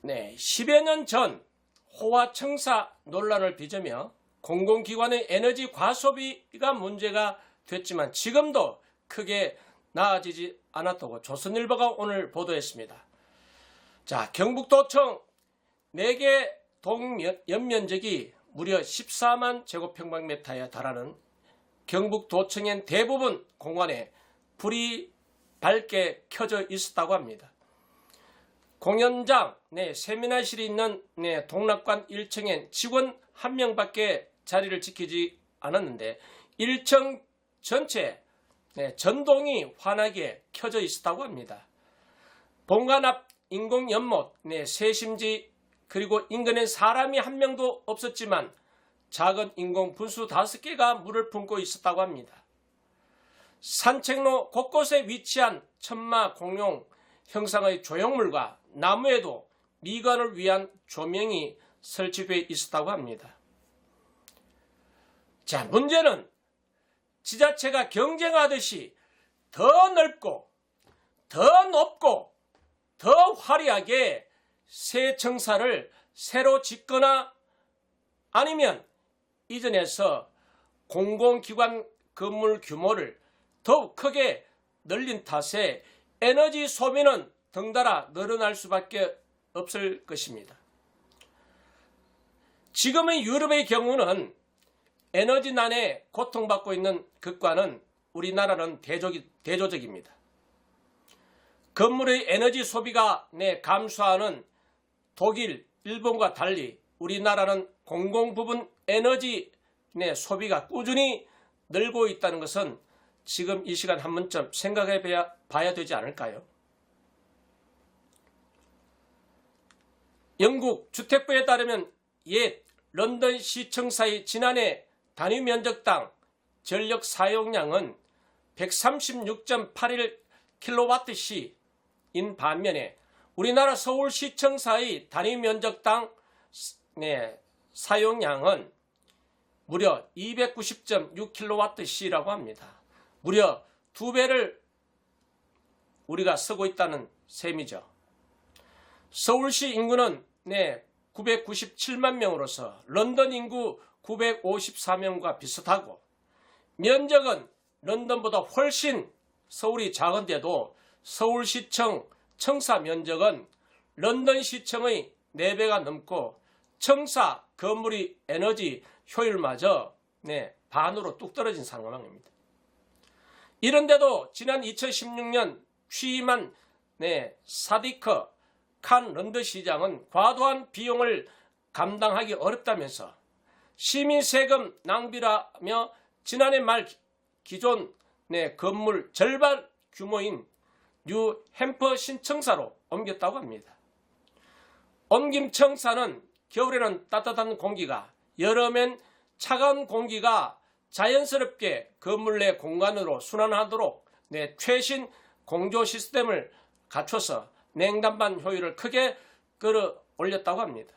네, 10여 년 전 호화청사 논란을 빚으며 공공기관의 에너지 과소비가 문제가 됐지만 지금도 크게 나아지지 않았다고 조선일보가 오늘 보도했습니다. 자, 경북도청 4개 동 연면적이 무려 14만 제곱평방미터에 달하는 경북도청엔 대부분 공간에 불이 밝게 켜져 있었다고 합니다. 공연장, 세미나실이 있는 동락관 1층엔 직원 1명밖에 자리를 지키지 않았는데 1층 전체 전동이 환하게 켜져 있었다고 합니다. 본관 앞 인공연못, 세심지 그리고 인근엔 사람이 한 명도 없었지만 작은 인공 분수 5개가 물을 품고 있었다고 합니다. 산책로 곳곳에 위치한 천마 공룡 형상의 조형물과 나무에도 미관을 위한 조명이 설치되어 있었다고 합니다. 자, 문제는 지자체가 경쟁하듯이 더 넓고 더 높고 더 화려하게 새 청사를 새로 짓거나 아니면 이전에서 공공기관 건물 규모를 더욱 크게 늘린 탓에 에너지 소비는 덩달아 늘어날 수밖에 없을 것입니다. 지금의 유럽의 경우는 에너지난에 고통받고 있는 국가는 우리나라는 대조적입니다. 건물의 에너지 소비가 감소하는 독일, 일본과 달리 우리나라는 공공부분 에너지 소비가 꾸준히 늘고 있다는 것은 지금 이 시간 한 번쯤 생각해 봐야 되지 않을까요? 영국 주택부에 따르면 옛 런던 시청사의 지난해 단위 면적당 전력 사용량은 136.81kWh인 반면에 우리나라 서울시청사의 단위 면적당 사용량은 무려 290.6kWh라고 합니다. 무려 2배를 우리가 쓰고 있다는 셈이죠. 서울시 인구는 997만 명으로서 런던 인구 954명과 비슷하고 면적은 런던보다 훨씬 서울이 작은데도 서울시청 청사 면적은 런던시청의 4배가 넘고 청사 건물의 에너지 효율마저 반으로 뚝 떨어진 상황입니다. 이런데도 지난 2016년 취임한 사디크 칸 런던 시장은 과도한 비용을 감당하기 어렵다면서 시민 세금 낭비라며 지난해 말 기존 건물 절반 규모인 뉴햄퍼 신청사로 옮겼다고 합니다. 옮김 청사는 겨울에는 따뜻한 공기가, 여름엔 차가운 공기가 자연스럽게 건물 내 공간으로 순환하도록 최신 공조 시스템을 갖춰서 냉난방 효율을 크게 끌어올렸다고 합니다.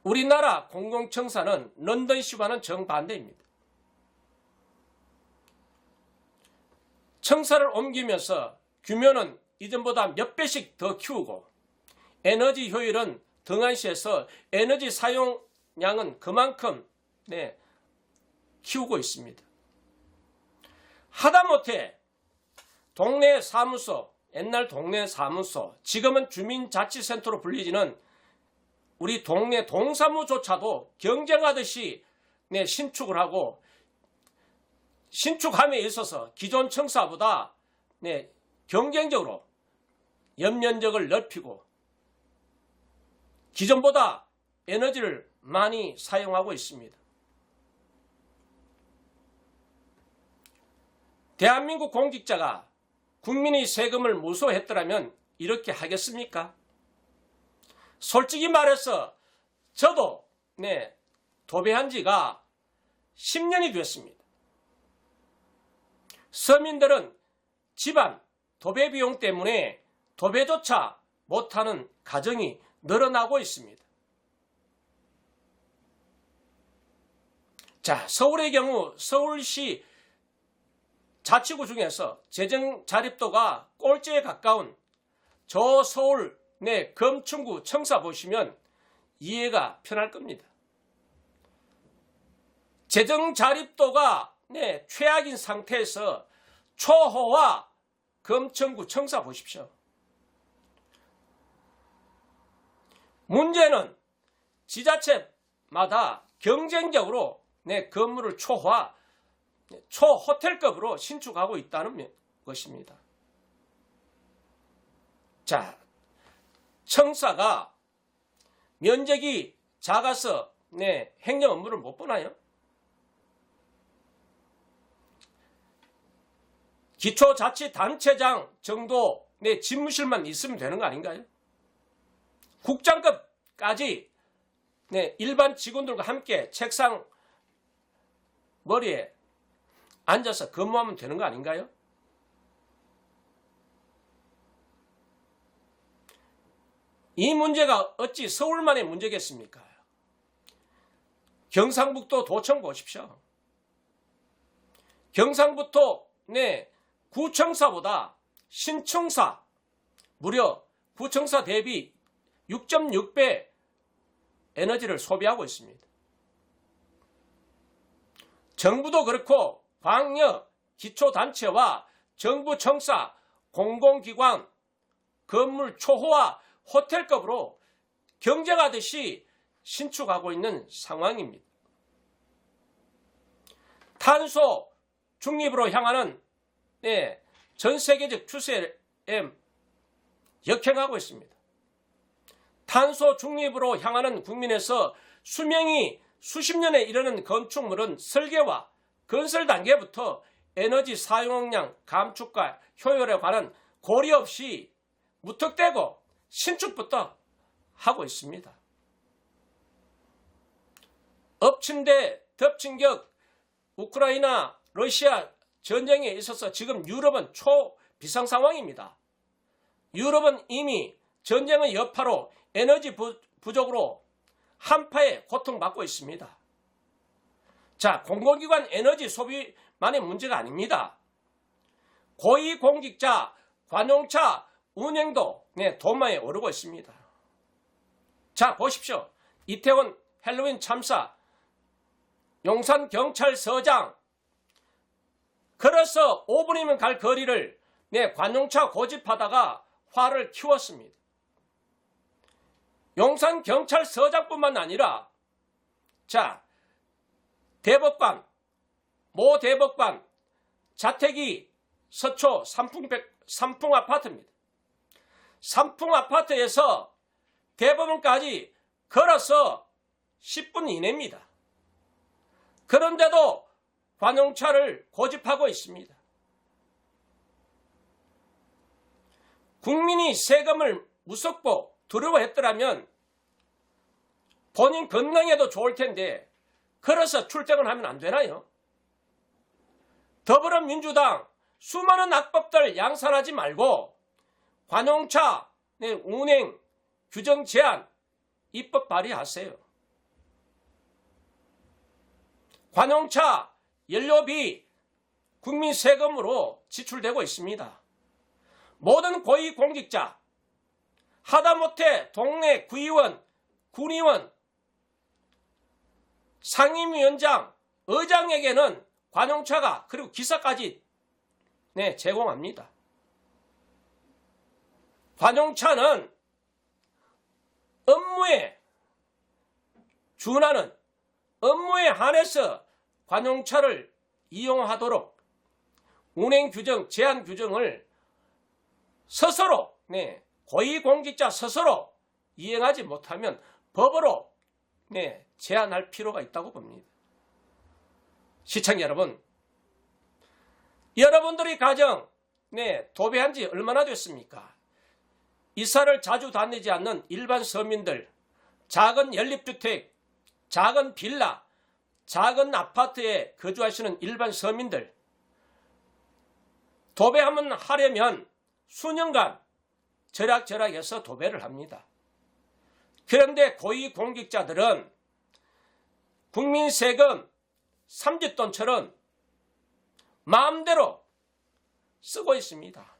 우리나라 공공청사는 런던시와는 정반대입니다. 청사를 옮기면서 규모는 이전보다 몇 배씩 더 키우고 에너지 효율은 등한시에서 에너지 사용량은 그만큼 키우고 있습니다. 하다못해 동네 사무소, 옛날 동네 사무소, 지금은 주민자치센터로 불리지는 우리 동네 동사무조차도 경쟁하듯이 신축을 하고 신축함에 있어서 기존 청사보다 경쟁적으로 연면적을 넓히고 기존보다 에너지를 많이 사용하고 있습니다. 대한민국 공직자가 국민의 세금을 무서워했더라면 이렇게 하겠습니까? 솔직히 말해서 저도 도배한 지가 10년이 됐습니다. 서민들은 집안 도배 비용 때문에 도배조차 못하는 가정이 늘어나고 있습니다. 자, 서울의 경우 서울시 자치구 중에서 재정 자립도가 꼴찌에 가까운 저서울 네, 검충구 청사 보시면 이해가 편할 겁니다. 재정 자립도가 네, 최악인 상태에서 초호화 검청구 청사 보십시오. 문제는 지자체마다 경쟁적으로 네, 건물을 초호텔급으로 신축하고 있다는 것입니다. 자, 청사가 면적이 작아서 네, 행정 업무를 못 보나요? 기초자치단체장 정도 내 집무실만 있으면 되는 거 아닌가요? 국장급까지 네, 일반 직원들과 함께 책상 머리에 앉아서 근무하면 되는 거 아닌가요? 이 문제가 어찌 서울만의 문제겠습니까? 경상북도 도청 보십시오. 경상북도 네, 구청사보다 신청사 무려 구청사 대비 6.6배 에너지를 소비하고 있습니다. 정부도 그렇고 광역 기초단체와 정부 청사 공공기관 건물 초호화 호텔급으로 경쟁하듯이 신축하고 있는 상황입니다. 탄소 중립으로 향하는 네, 전 세계적 추세에 역행하고 있습니다. 탄소 중립으로 향하는 국민에서 수명이 수십 년에 이르는 건축물은 설계와 건설 단계부터 에너지 사용량 감축과 효율에 관한 고려 없이 무턱대고 신축부터 하고 있습니다. 엎친 데 덮친 격 우크라이나 러시아 전쟁에 있어서 지금 유럽은 초비상 상황입니다. 유럽은 이미 전쟁의 여파로 에너지 부족으로 한파에 고통받고 있습니다. 자, 공공기관 에너지 소비만의 문제가 아닙니다. 고위공직자 관용차 운행도 네, 도마에 오르고 있습니다. 자, 보십시오. 이태원 헬로윈 참사 용산경찰서장 걸어서 5분이면 갈 거리를 네, 관용차 고집하다가 화를 키웠습니다. 용산경찰서장뿐만 아니라 자, 대법관, 모 대법관 자택이 서초 삼풍 아파트입니다. 삼풍 아파트에서 대법원까지 걸어서 10분 이내입니다. 그런데도 관용차를 고집하고 있습니다. 국민이 세금을 무섭고 두려워했더라면 본인 건강에도 좋을 텐데 걸어서 출퇴근하면 안 되나요? 더불어민주당 수많은 악법들 양산하지 말고 관용차 운행 규정 제한 입법 발의하세요. 관용차 연료비 국민 세금으로 지출되고 있습니다. 모든 고위공직자 하다못해 동네 구의원, 군의원, 상임위원장, 의장에게는 관용차가 그리고 기사까지 제공합니다. 관용차는 업무에 준하는 업무에 한해서 관용차를 이용하도록 운행 규정, 제한 규정을 스스로 고위공직자 스스로 이행하지 못하면 법으로 제한할 필요가 있다고 봅니다. 시청자 여러분, 여러분들의 가정 도배한 지 얼마나 됐습니까? 이사를 자주 다니지 않는 일반 서민들, 작은 연립주택, 작은 빌라, 작은 아파트에 거주하시는 일반 서민들, 도배하면 하려면 수년간 절약절약해서 도배를 합니다. 그런데 고위공직자들은 국민 세금 삼짓돈처럼 마음대로 쓰고 있습니다.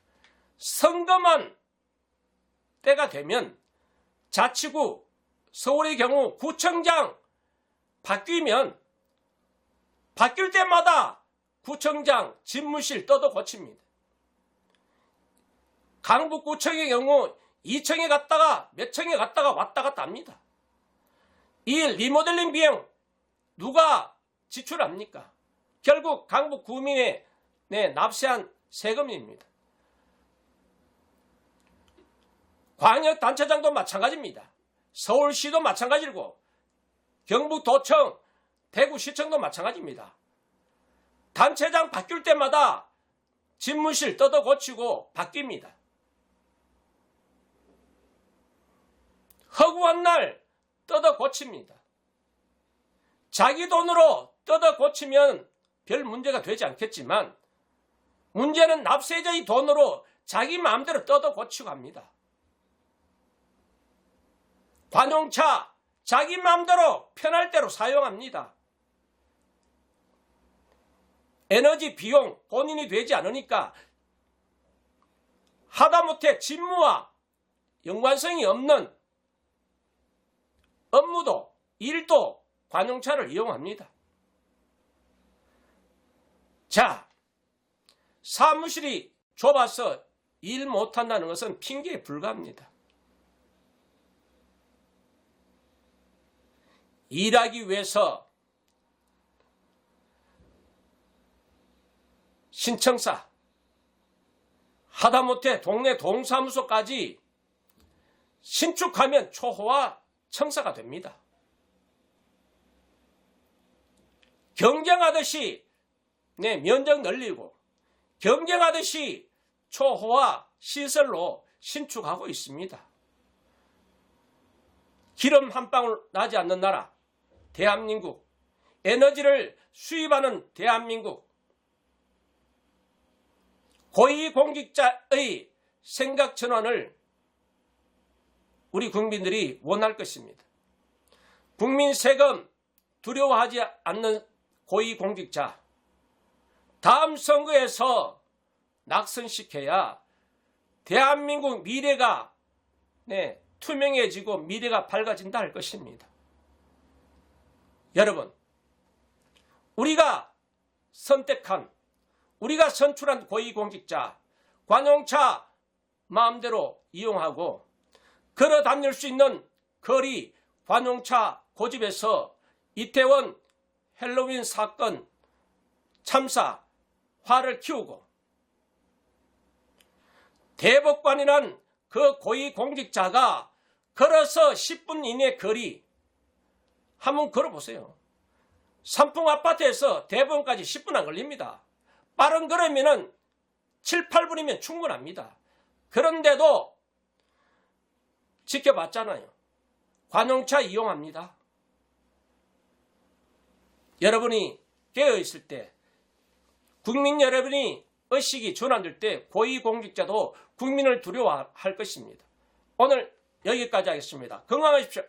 선거만 때가 되면 자치구 서울의 경우 구청장 바뀌면 바뀔 때마다 구청장 집무실 떠도 고칩니다. 강북구청의 경우 2층에 갔다가 몇 층에 갔다가 왔다 갔다 합니다. 이 리모델링 비용 누가 지출합니까? 결국 강북 구민의 납세한 세금입니다. 광역단체장도 마찬가지입니다. 서울시도 마찬가지고 경북도청, 대구시청도 마찬가지입니다. 단체장 바뀔 때마다 집무실 뜯어 고치고 바뀝니다. 허구한 날 뜯어 고칩니다. 자기 돈으로 뜯어 고치면 별 문제가 되지 않겠지만 문제는 납세자의 돈으로 자기 마음대로 뜯어 고치고 합니다. 관용차 자기 마음대로 편할 대로 사용합니다. 에너지 비용 본인이 되지 않으니까 하다못해 직무와 연관성이 없는 업무도 일도 관용차를 이용합니다. 자, 사무실이 좁아서 일 못한다는 것은 핑계에 불과합니다. 일하기 위해서 신청사, 하다못해 동네 동사무소까지 신축하면 초호화 청사가 됩니다. 경쟁하듯이 면적 늘리고 경쟁하듯이 초호화 시설로 신축하고 있습니다. 기름 한 방울 나지 않는 나라 대한민국, 에너지를 수입하는 대한민국, 고위공직자의 생각 전환을 우리 국민들이 원할 것입니다. 국민 세금 두려워하지 않는 고위공직자, 다음 선거에서 낙선시켜야 대한민국 미래가 투명해지고 미래가 밝아진다 할 것입니다. 여러분, 우리가 선택한, 우리가 선출한 고위공직자, 관용차 마음대로 이용하고 걸어 다닐 수 있는 거리 관용차 고집에서 이태원 헬로윈 사건 참사 화를 키우고 대법관이란 그 고위공직자가 걸어서 10분 이내 거리 한번 걸어보세요. 삼풍 아파트에서 대법원까지 10분 안 걸립니다. 빠른 걸으면 7, 8분이면 충분합니다. 그런데도 지켜봤잖아요. 관용차 이용합니다. 여러분이 깨어있을 때, 국민 여러분이 의식이 전환될 때 고위공직자도 국민을 두려워할 것입니다. 오늘 여기까지 하겠습니다. 건강하십시오.